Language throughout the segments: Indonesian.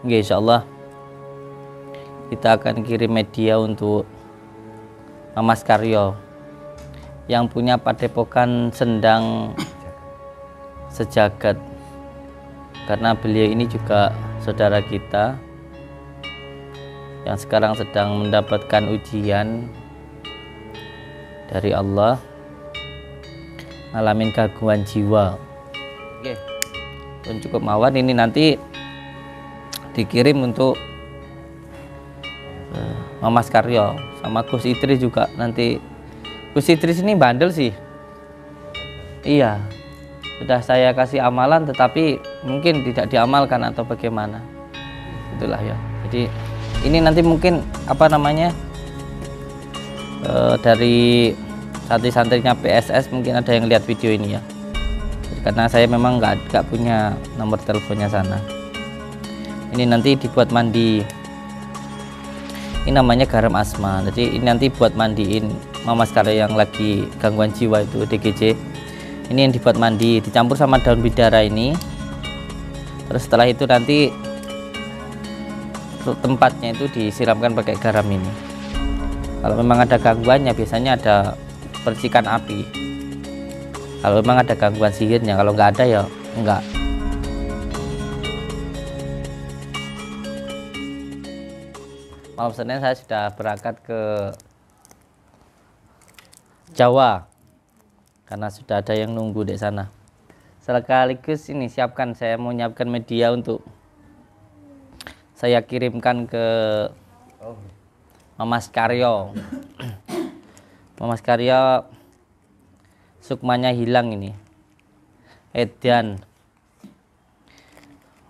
Oke, insya Allah kita akan kirim media untuk Mas Karyo yang punya padepokan Sendang Sejagat, karena beliau ini juga saudara kita yang sekarang sedang mendapatkan ujian dari Allah, ngalamin gangguan jiwa. Oke, pun cukup mawar ini nanti dikirim untuk Mas Karyo sama Gus Idris juga. Nanti Gus Idris ini bandel sih, iya, sudah saya kasih amalan tetapi mungkin tidak diamalkan atau bagaimana, itulah ya. Jadi ini nanti mungkin apa namanya dari santri-santrinya PSS mungkin ada yang lihat video ini ya. Jadi, karena saya memang nggak punya nomor teleponnya sana. Ini nanti dibuat mandi. Ini namanya garam asma. Jadi ini nanti buat mandiin Mas Karyo yang lagi gangguan jiwa itu DGJ. Ini yang dibuat mandi, dicampur sama daun bidara ini. Terus setelah itu nanti tempatnya itu disiramkan pakai garam ini. Kalau memang ada gangguannya biasanya ada percikan api. Kalau memang ada gangguan sihirnya, kalau nggak ada ya enggak. Malam Senin saya sudah berangkat ke Jawa karena sudah ada yang nunggu di sana. Sekaligus ini saya mau nyiapkan media untuk saya kirimkan ke Mas Karyo. Mas Karyo sukmanya hilang ini. Edan.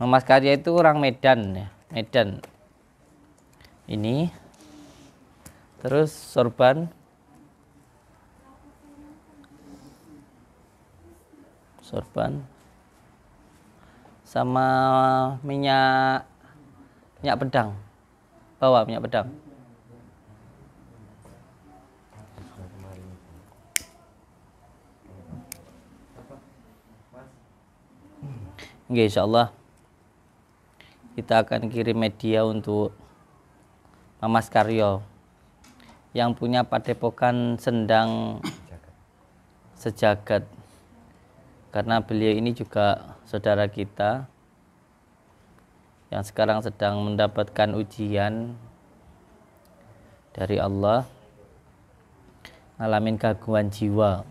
Mas Karyo itu orang Medan ya, Medan. Ini terus sorban sama minyak pedang, bawa minyak pedang. Oke, insya Allah kita akan kirim media untuk Mas Karyo yang punya padepokan Sendang Sejagat, karena beliau ini juga saudara kita yang sekarang sedang mendapatkan ujian dari Allah, ngalamin gangguan jiwa.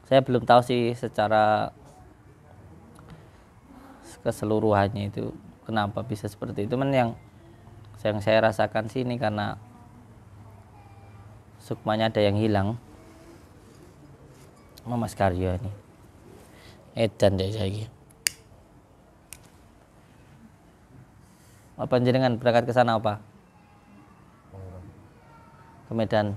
Saya belum tahu sih secara keseluruhannya itu kenapa bisa seperti itu. Yang saya rasakan sih ini karena sukmanya ada yang hilang. Mas Karyo ini edan deh saya. Apa jenengan berangkat ke sana apa? Ke Medan.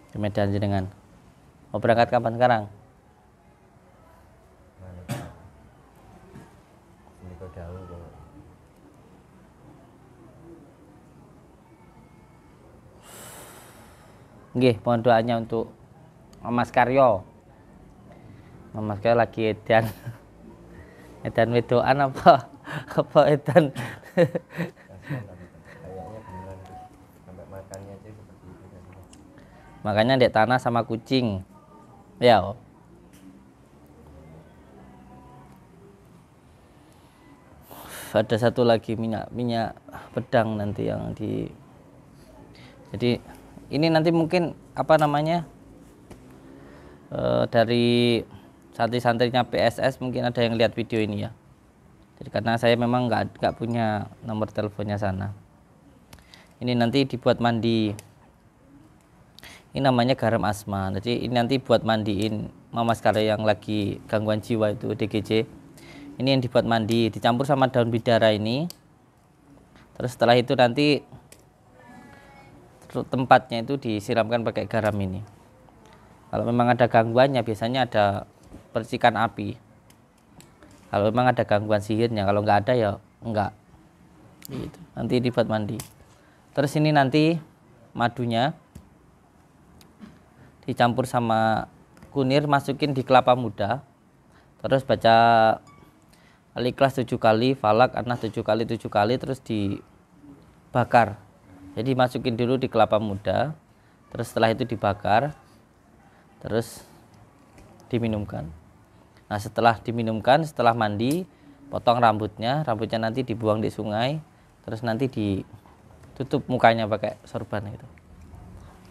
Ke Medan jenengan. Mau berangkat kapan sekarang? Nggih, mohon doanya untuk Mas Karyo. Mas Karyo lagi edan. Edan wedoan apa? Apa edan? Makanya dek tanah sama kucing. Ya. Ada satu lagi minyak pedang nanti yang di. Jadi ini nanti mungkin apa namanya dari santri-santrinya PSS mungkin ada yang lihat video ini ya. Jadi karena saya memang nggak punya nomor teleponnya sana. Ini nanti dibuat mandi. Ini namanya garam asma. Jadi ini nanti buat mandiin Mas Karyo yang lagi gangguan jiwa itu DGJ. Ini yang dibuat mandi, dicampur sama daun bidara ini. Terus setelah itu nanti tempatnya itu disiramkan pakai garam ini. Kalau memang ada gangguannya biasanya ada percikan api. Kalau memang ada gangguan sihirnya, kalau nggak ada ya enggak. Gitu. Nanti dibuat mandi. Terus ini nanti madunya dicampur sama kunir, masukin di kelapa muda, terus baca Al-Ikhlas 7 kali, Falak, An-Nas 7 kali, terus dibakar. Jadi masukin dulu di kelapa muda, terus setelah itu dibakar, terus diminumkan. Nah setelah diminumkan, setelah mandi, potong rambutnya nanti dibuang di sungai, terus nanti ditutup mukanya pakai sorban itu.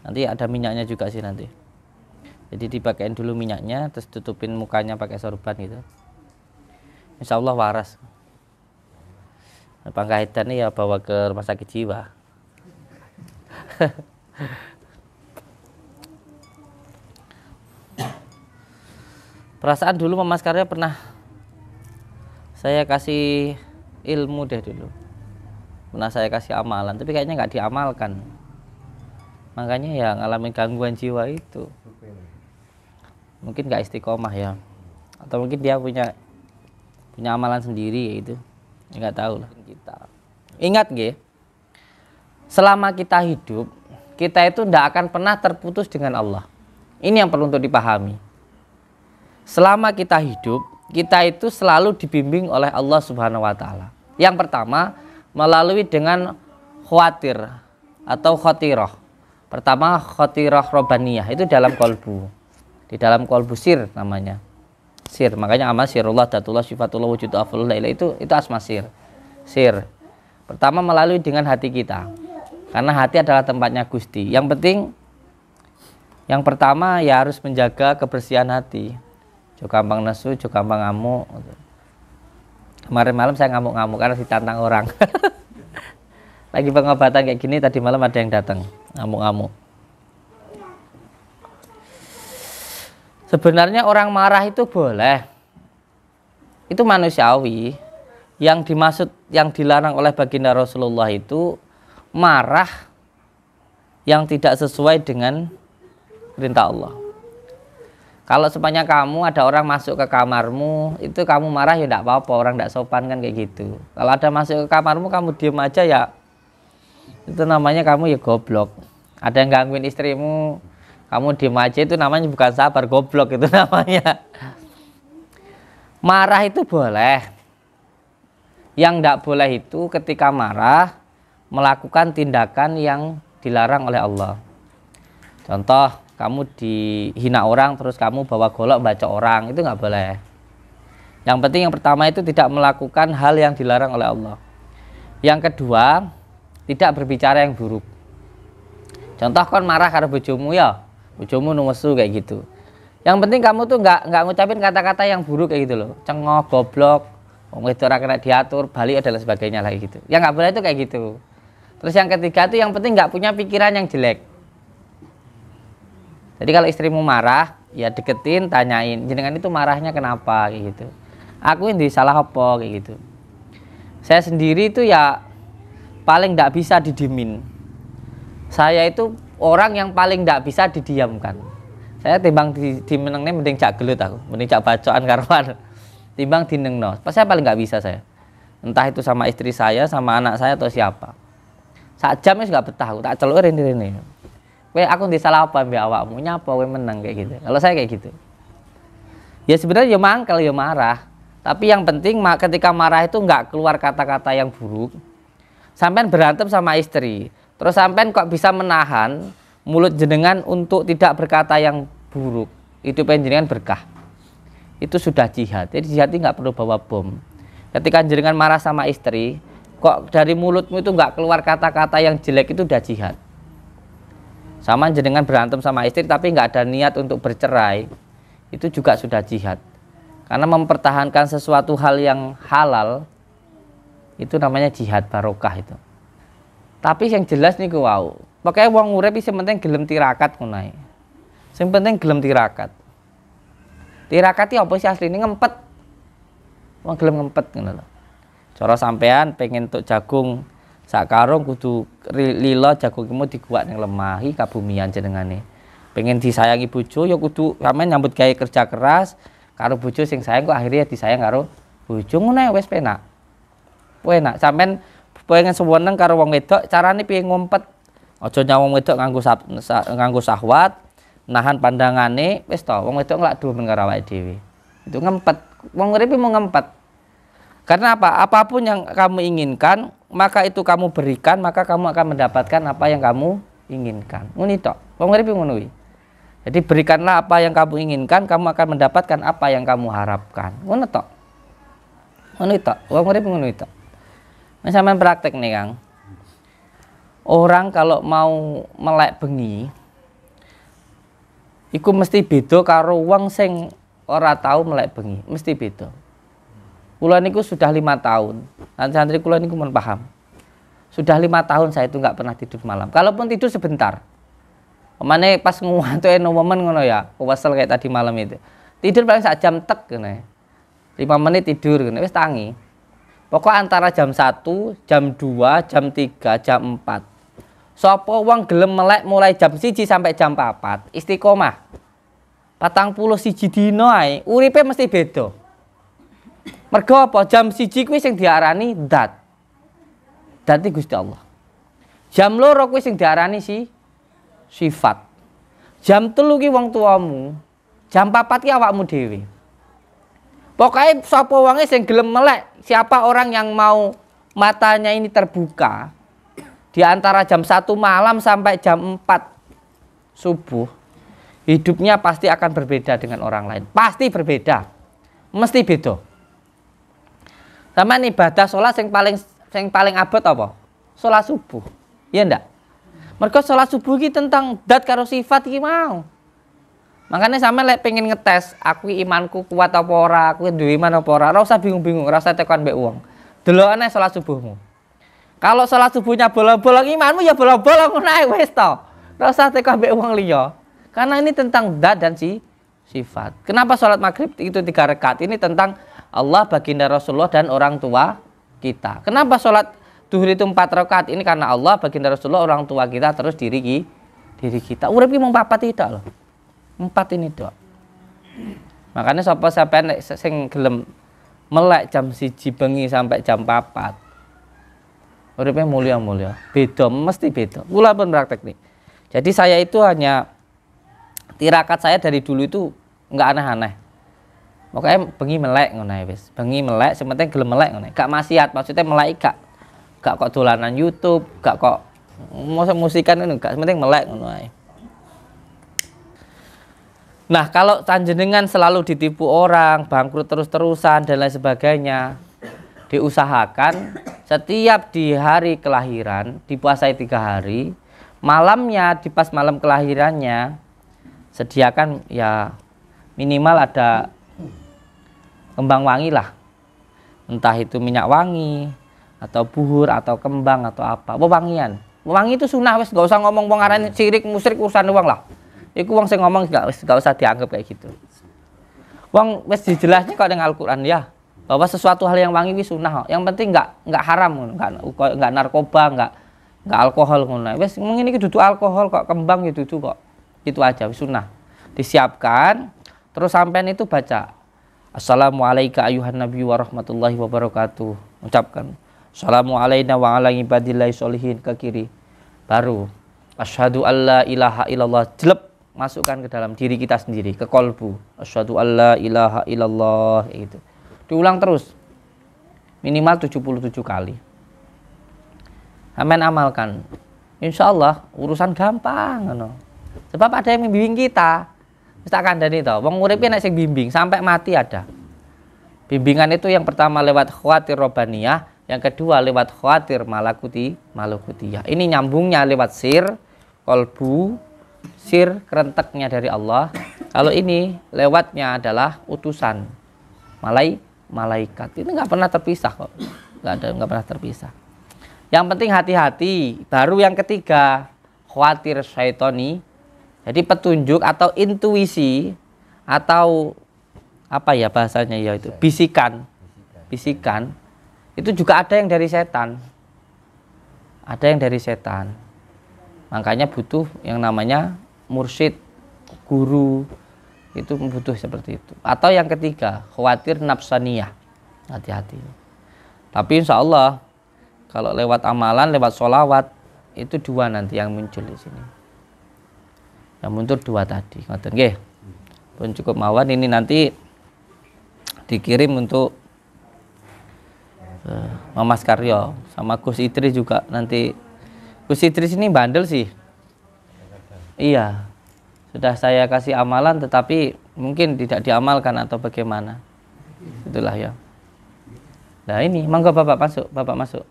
Nanti ada minyaknya juga sih nanti. Jadi dipakein dulu minyaknya, terus tutupin mukanya pakai sorban gitu. Insya Allah waras. Pangkaitan ini ya bawa ke rumah sakit jiwa. Perasaan dulu Mama Karya pernah saya kasih ilmu deh dulu. Pernah saya kasih amalan, tapi kayaknya nggak diamalkan. Makanya ya ngalamin gangguan jiwa itu. Mungkin nggak istiqomah ya. Atau mungkin dia punya amalan sendiri yaitu. Nggak tahu lah kita. Ingat nggih, selama kita hidup, kita itu tidak akan pernah terputus dengan Allah. Ini yang perlu untuk dipahami. Selama kita hidup, kita itu selalu dibimbing oleh Allah Subhanahu wa taala. Yang pertama, melalui dengan khawatir atau khotirah. Pertama khotirah robaniyah, itu dalam kolbu. Di dalam kolbu sir namanya. Sir, makanya amal sirullah, datullah, syifatullah, wujud afulullah, itu asma sir. Sir. Pertama melalui dengan hati kita. Karena hati adalah tempatnya Gusti. Yang penting, yang pertama ya harus menjaga kebersihan hati. Jo gampang nesu, jo gampang ngamuk. Kemarin malam saya ngamuk-ngamuk karena ditantang orang. Lagi pengobatan kayak gini, tadi malam ada yang datang ngamuk-ngamuk. Sebenarnya orang marah itu boleh, itu manusiawi. Yang dimaksud, yang dilarang oleh baginda Rasulullah itu marah yang tidak sesuai dengan perintah Allah. Kalau sepanjang kamu ada orang masuk ke kamarmu, itu kamu marah ya tidak apa-apa, orang tidak sopan kan kayak gitu. Kalau ada masuk ke kamarmu kamu diem aja ya, itu namanya kamu ya goblok. Ada yang gangguin istrimu, kamu diem aja, itu namanya bukan sabar, goblok itu namanya. Marah itu boleh. Yang tidak boleh itu ketika marah melakukan tindakan yang dilarang oleh Allah. Contoh, kamu dihina orang terus kamu bawa golok baca orang, itu nggak boleh. Yang penting yang pertama itu tidak melakukan hal yang dilarang oleh Allah. Yang kedua, tidak berbicara yang buruk. Contoh kon marah karena bojomu ya, bojomu numesu kayak gitu. Yang penting kamu tuh nggak ngucapin kata-kata yang buruk kayak gitu loh, cengok, goblok, wong itu orang kena diatur, balik adalah sebagainya lagi gitu. Yang nggak boleh itu kayak gitu. Terus yang ketiga itu yang penting nggak punya pikiran yang jelek. Jadi kalau istrimu marah, ya deketin, tanyain, jenengan itu marahnya kenapa kayak gitu. Aku ini salah apa kayak gitu. Saya sendiri itu ya paling nggak bisa didimin. Saya itu orang yang paling nggak bisa didiamkan. Saya timbang dimenengnya mending cak gelut aku, mending cak bacoan karuan. Timbang dinengno. Pas saya paling nggak bisa saya. Entah itu sama istri saya, sama anak saya atau siapa. Saat jam wis nggak betah, aku tak celurin ini. Kowe aku disalah apa mbak awakmu, nyapa kowe menang kayak gitu. Kalau saya kayak gitu. Ya sebenarnya ya mangkel ya marah. Tapi yang penting ketika marah itu nggak keluar kata-kata yang buruk. Sampean berantem sama istri, terus sampean kok bisa menahan mulut jenengan untuk tidak berkata yang buruk. Itu jenengan berkah. Itu sudah jihad. Jadi jihad itu nggak perlu bawa bom. Ketika jenengan marah sama istri, kok dari mulutmu itu nggak keluar kata-kata yang jelek, itu udah jihad. Sama jenengan berantem sama istri tapi nggak ada niat untuk bercerai, itu juga sudah jihad. Karena mempertahankan sesuatu hal yang halal, itu namanya jihad barokah itu. Tapi yang jelas nih wow, pokoknya wong urip sing penting gelem tirakat ngono ae. Sing penting gelem tirakat. Tirakat iki apa sih asline ngempet. Wong gelem ngempet ngono lho. Cara sampean pengen tuk jagung sak karung kudu lilo jagungmu diguak ning lemah, iki kabumian jenengane. Pengen disayangi bojo ya kudu sampean nyambut gawe kerja keras karo bojo sing sayang, kok akhirnya disayang karo bojo ngono wis penak. Enak sampean pengen seweneng karo wong wedok, carane piye ngumpet. Aja nyawa wong wedok nganggo syahwat, nahan pandangane, wis to wong wedok nglak dumen karo awake dhewe. Itu ngempet. Wong urip mau ngempet. Karena apa? Apapun yang kamu inginkan, maka itu kamu berikan, maka kamu akan mendapatkan apa yang kamu inginkan. Ngono tok. Wong urip ngono kuwi. Jadi berikanlah apa yang kamu inginkan, kamu akan mendapatkan apa yang kamu harapkan. Ngono tok. Ngono tok. Wong urip ngono tok. Nah, sampean praktek nih, Kang. Orang kalau mau melek bengi, iku mesti beda karo wong sing ora tahu melek bengi, mesti beda. Kula niku sudah 5 tahun. Santri kula niku mun paham. Sudah 5 tahun saya itu nggak pernah tidur malam. Kalaupun tidur sebentar. Pemane pas nguwatuke momen ngono ya, kewesel kayak tadi malam itu. Tidur paling sak jam tek ngene. 5 menit tidur ngene wis tangi. Pokok antara jam 1, jam 2, jam 3, jam 4. Sapa wong gelem melek mulai jam 1 sampai jam 4, istiqomah. 41 dina ae, uripe mesti beda. Mergo apa? Jam 1 kuwi sing diarani dat. Dat iki Gusti Allah. Jam 2 kuwi sing diarani sifat. Jam 3 ki wong tuamu. Jam 4 ki awakmu dhewe. Pokoke sapa wonge sing gelem melek, siapa orang yang mau matanya ini terbuka di antara jam 1 malam sampai jam 4 subuh, hidupnya pasti akan berbeda dengan orang lain. Pasti berbeda. Mesti beda. Sama ibadah sholat yang paling abot apa? Sholat subuh. Iya ndak? Mergo sholat subuh iki tentang dat karo sifat iki mau. Makanya sama lek pengen ngetes, aku imanku kuat apa ora, aku duwe iman apa ora, ora usah bingung-bingung, ora usah tekan mbek wong. Delokane sholat subuhmu. Kalau sholat subuhnya bolong-bolong, imanmu ya bolong-bolong ngono ae wis to. Ora usah tekan mbek wong liya. Karena ini tentang dat dan sifat. Kenapa sholat maghrib itu 3 rakaat? Ini tentang Allah, baginda Rasulullah, dan orang tua kita. Kenapa sholat duhur itu 4 rakaat? Ini karena Allah, baginda Rasulullah, orang tua kita, terus diri kita. Urip iki mung 4 tidak loh. 4 ini doang. Makanya sapa sampean sing gelem melek jam 1 bengi sampai jam 4. Uripnya mulia-mulia. Beda, mesti beda. Kula pun praktek nih. Jadi saya itu hanya tirakat saya dari dulu itu enggak aneh-aneh. Pokoknya bengi melek ngono wis. Bengi melek, sementing gelem melek ngono. Gak maksiat, maksudnya melek gak kok dolanan YouTube, gak kok musikan ngono, gak sementing melek ngono ae. Nah, kalau panjenengan selalu ditipu orang, bangkrut terus-terusan dan lain sebagainya, diusahakan setiap di hari kelahiran dipuasai 3 hari, malamnya di pas malam kelahirannya sediakan ya minimal ada kembang wangi lah, entah itu minyak wangi atau buhur atau kembang atau apa, wewangian. Wangi itu sunnah wis, gak usah ngomong wong aran syirik musyrik urusan wong lah. Iku wong sing ngomong gak usah dianggap kayak gitu. Wong wis dijelasnya kok dengan Al-Qur'an ya, bahwa sesuatu hal yang wangi wis sunnah. Yang penting enggak haram, enggak narkoba, enggak alkohol ngono. Wis ngene iki dudu alkohol kok, kembang ya dudu kok. Itu aja wis sunnah. Disiapkan terus sampean itu baca Assalamualaikum ayuhan nabi wa rahmatullahi wa barakatuh. Ucapkan Assalamualaikum wa ala ibadillahi sholihin ke kiri. Baru asyhadu alla ilaha illallah, jelep masukkan ke dalam diri kita sendiri, ke kolbu. Asyhadu alla ilaha illallah gitu. Diulang terus. Minimal 77 kali. Amin, amalkan. Insyaallah urusan gampang ngono. Sebab ada yang membimbing kita. Wis tak kandhani to, wong uripe nek sing bimbing sampai mati ada. Bimbingan itu yang pertama lewat khawatir robaniyah, yang kedua lewat khawatir malakutiyah. Ini nyambungnya lewat sir, kolbu, sir kerenteknya dari Allah. Kalau ini lewatnya adalah utusan malaikat. Ini nggak pernah terpisah kok. Nggak pernah terpisah. Yang penting hati-hati. Baru yang ketiga, khawatir syaitoni. Jadi petunjuk atau intuisi atau apa ya bahasanya ya itu bisikan itu juga ada yang dari setan, makanya butuh yang namanya mursyid, guru, itu butuh seperti itu. Atau yang ketiga khawatir nafsaniyah, hati-hati. Tapi insya Allah kalau lewat amalan, lewat sholawat itu 2 nanti yang muncul di sini. Yang muncul 2 tadi, ngoten nggih. Pun cukup mawon ini nanti dikirim untuk Mas Karyo sama Gus Idris juga. Nanti Gus Idris ini bandel sih. Iya, sudah saya kasih amalan tetapi mungkin tidak diamalkan atau bagaimana. Itulah ya. Nah ini, monggo Bapak masuk, Bapak masuk.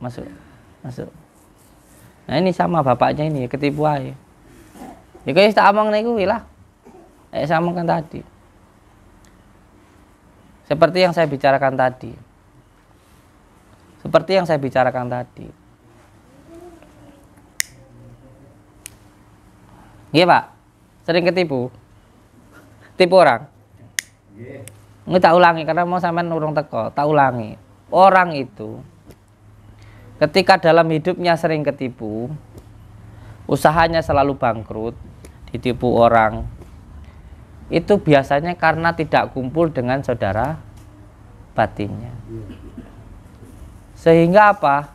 Nah ini sama bapaknya ini, ketipu aja. Ya kayak tak omong niku lah. Saya omongkan tadi. Seperti yang saya bicarakan tadi. Iya Pak, sering ketipu. Tipu orang. Ini tak ulangi karena mau sampean urung teko, tak ulangi. Orang itu ketika dalam hidupnya sering ketipu, usahanya selalu bangkrut, ditipu orang, itu biasanya karena tidak kumpul dengan saudara batinnya. Sehingga apa?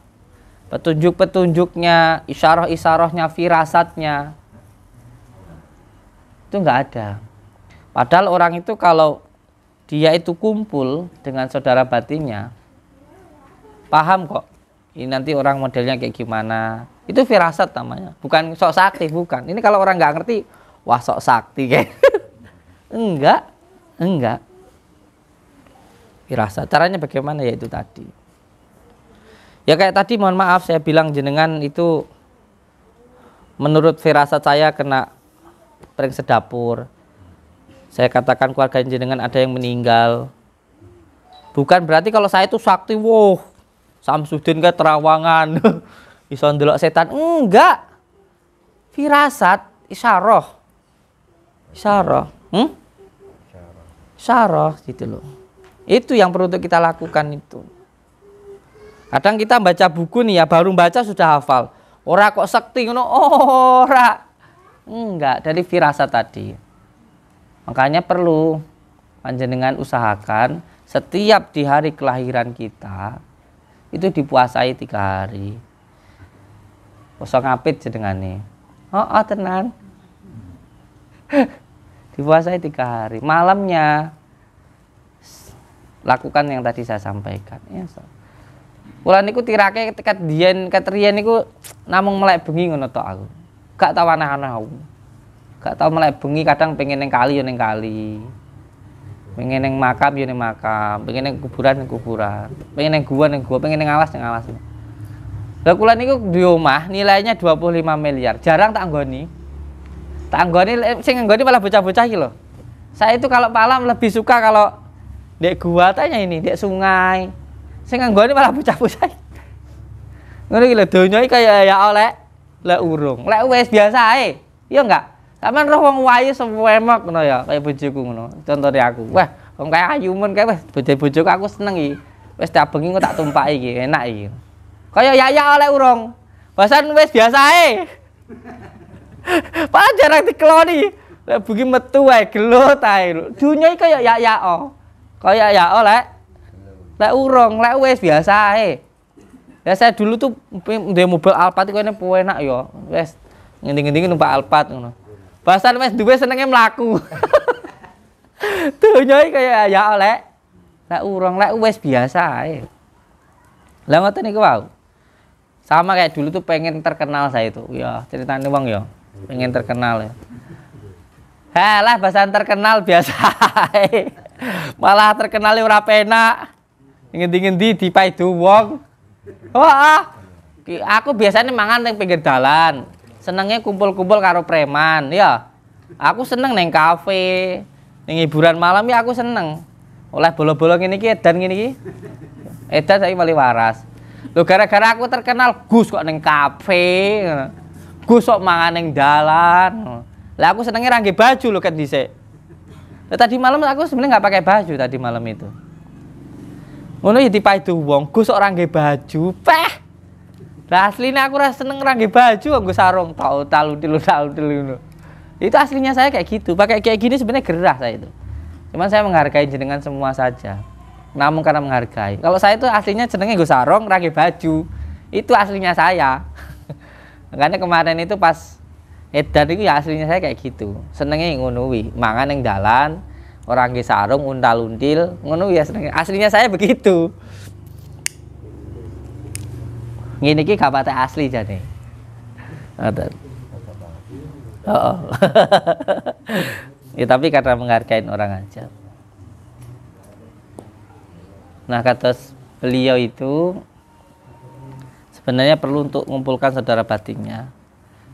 Petunjuk-petunjuknya, isyarah-isyarahnya, firasatnya itu enggak ada. Padahal orang itu kalau dia itu kumpul dengan saudara batinnya, paham kok ini nanti orang modelnya kayak gimana. Itu firasat namanya, bukan sok sakti, bukan. Ini kalau orang nggak ngerti, wah sok sakti kayak enggak firasat. Caranya bagaimana? Ya itu tadi ya, kayak tadi mohon maaf saya bilang jenengan itu menurut firasat saya kena pering sedapur. Saya katakan keluarga jenengan ada yang meninggal, bukan berarti kalau saya itu sakti, wow Samsudin ke Terawangan bisa ndelok setan, enggak. Firasat, isyarah gitu loh. Itu yang perlu kita lakukan itu. Kadang kita baca buku nih ya, baru baca sudah hafal. Ora kok sakti ngono, ora. Enggak, dari firasat tadi. Makanya perlu panjenengan usahakan setiap di hari kelahiran kita itu dipuasai 3 hari. Kosong ngapit jenengane. Oh tenan. Dipuasai 3 hari. Malamnya lakukan yang tadi saya sampaikan. Ya, so. Kula niku tirake ket riyen niku namung melek bengi ngono tok aku. Gak tau aneh-aneh aku. Gak tau melek bengi, kadang pengen ning kali ya ning kali. Pengen ning makam ya ning makam, pengen ning kuburan ning kuburan, pengen ning gua, pengen ning alas ning alas. Lah kula niku di omah nilainya 25 miliar. Jarang tak anggoni. Tak anggoni sing anggoni malah bocah-bocah iki lho. Saya itu kalau malam lebih suka kalau dek gua tanya ini, dek sungai. Sing anggone malah bocah-bocah. Ngono iki lho, donya iki kaya ya oleh lek urung. Lek wis biasa ae. Iya enggak? Sampeyan roh wong wayu sememok ngono ya, kaya bojoku ngono. Contone aku. Wah, wong kaya ayumen kae wis bojo-bojoku aku seneng iki. Wis tak bengi kok tak tumpaki iki, enak iki. Kaya ya oleh urung. Bahasan wis biasa ae. Padahal jarang dikeloni. Lek bengi metu wae gelut ae. Donya iki kaya ya oh. Kaya ya oleh lek urung, lek wis biasa ae. Ya saya dulu tuh ndek mobil Alphard kok enak ya. Wis ngendi-ngendi numpak Alphard ngono. Bahasan wis duwe senenge mlaku. Donya iki kaya ya oleh lek urung, lek wis biasa ae. Lah ngoten niku wae. Sama kayak dulu tuh pengen terkenal saya itu. Ya, ceritane wong ya, pengen terkenal ya. Halah bahasan terkenal biasa ae. Malah terkenal ora penak. Ngendi-ngendi dipaidu wong. Wah, aku biasanya mangan ning pinggir dalan. Senengnya kumpul-kumpul karo preman, ya. Aku seneng neng kafe, neng hiburan malam ya aku seneng. Oleh bolo-bolo ngene iki edan ngene iki. Edan saiki mali waras. Lho gara-gara aku terkenal Gus kok neng kafe. Gus kok mangan neng dalan. Lah aku senengnya ra nggih baju lho kan dhisik. Tadi malam aku sebenarnya nggak pakai baju tadi malam itu. Ngono ya dipaidu wong, Gus kok ora nggih baju. Peh. Lah asline aku ora seneng ora nggih baju, nggo sarung talu-tilu ngono. Itu aslinya saya kayak gitu. Pakai kayak gini sebenarnya gerah saya itu. Cuman saya menghargai jenengan semua saja. Namun karena menghargai. Kalau saya itu aslinya senengnya nggo sarung, ora nggih baju. Itu aslinya saya. Makanya kemarin itu pas edan itu ya aslinya saya kayak gitu. Senengnya ngono wi, mangan ning dalan, orang nggih sarung untal-until ngono ya seneng. Aslinya saya begitu. Ngene iki gak pate asli jane. Ngoten. Oh. Ya tapi karena menghargai orang aja. Nah, kata beliau itu sebenarnya perlu untuk mengumpulkan saudara batinnya.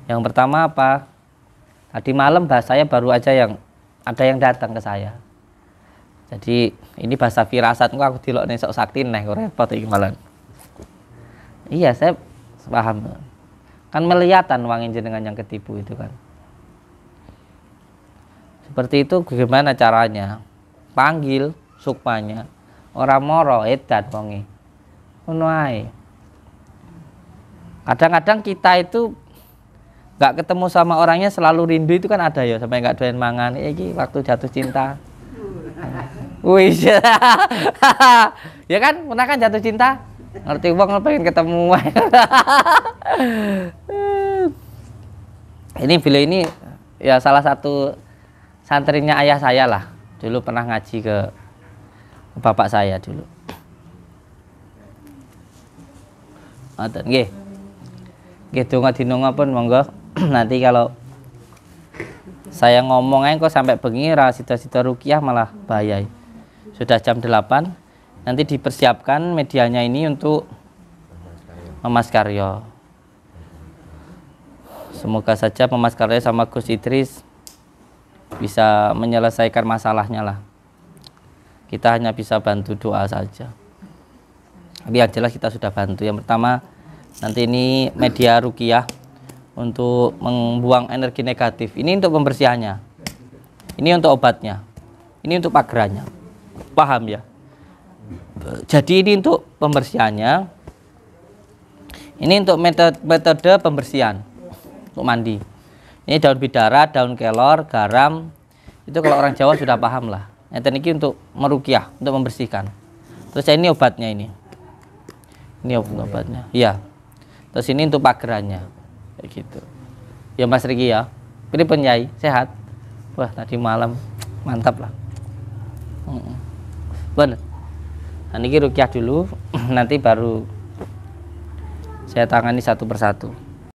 Yang pertama apa? Tadi malam bahasanya baru aja yang ada yang datang ke saya. Jadi ini bahasa firasat aku dilok nek sok sakti neh kok repot iki malah. Iya, saya paham. Kan melihatan wangin jenengan yang ketipu itu kan. Seperti itu bagaimana caranya? Panggil sukmanya. Ora moro edan wonge. Ngono ae. Kadang-kadang kita itu nggak ketemu sama orangnya selalu rindu itu kan ada ya sampai nggak doyan mangan. Iki waktu jatuh cinta. Wih, ya kan pernah kan jatuh cinta? Ngerti wong pengen ketemu. Ini beliau ini ya salah satu santrinya ayah saya lah. Dulu pernah ngaji ke bapak saya dulu. Ngoten nggih. Nggih donga dinonga pun monggo. Nanti kalau saya ngomong aja kok sampai bengi ra sida-sida ruqyah malah bahaya. Sudah jam 8. Nanti dipersiapkan medianya ini untuk Mas Karyo. Semoga saja Mas Karyo sama Gus Idris bisa menyelesaikan masalahnya lah. Kita hanya bisa bantu doa saja. Tapi yang jelas kita sudah bantu. Yang pertama nanti ini media ruqyah untuk membuang energi negatif. Ini untuk pembersihannya. Ini untuk obatnya. Ini untuk pagerannya. Paham ya? Jadi ini untuk pembersihannya. Ini untuk metode pembersihan untuk mandi. Ini daun bidara, daun kelor, garam. Itu kalau orang Jawa sudah paham lah. Ini untuk meruqyah, untuk membersihkan. Terus ini obatnya ini. Ini obatnya. Iya. Terus ini untuk pagerannya. Kayak gitu. Ya Mas Riki ya. Ini penyai sehat. Wah, tadi malam mantap lah. Bener. Nah, ini ruqyah dulu, nanti baru saya tangani satu persatu.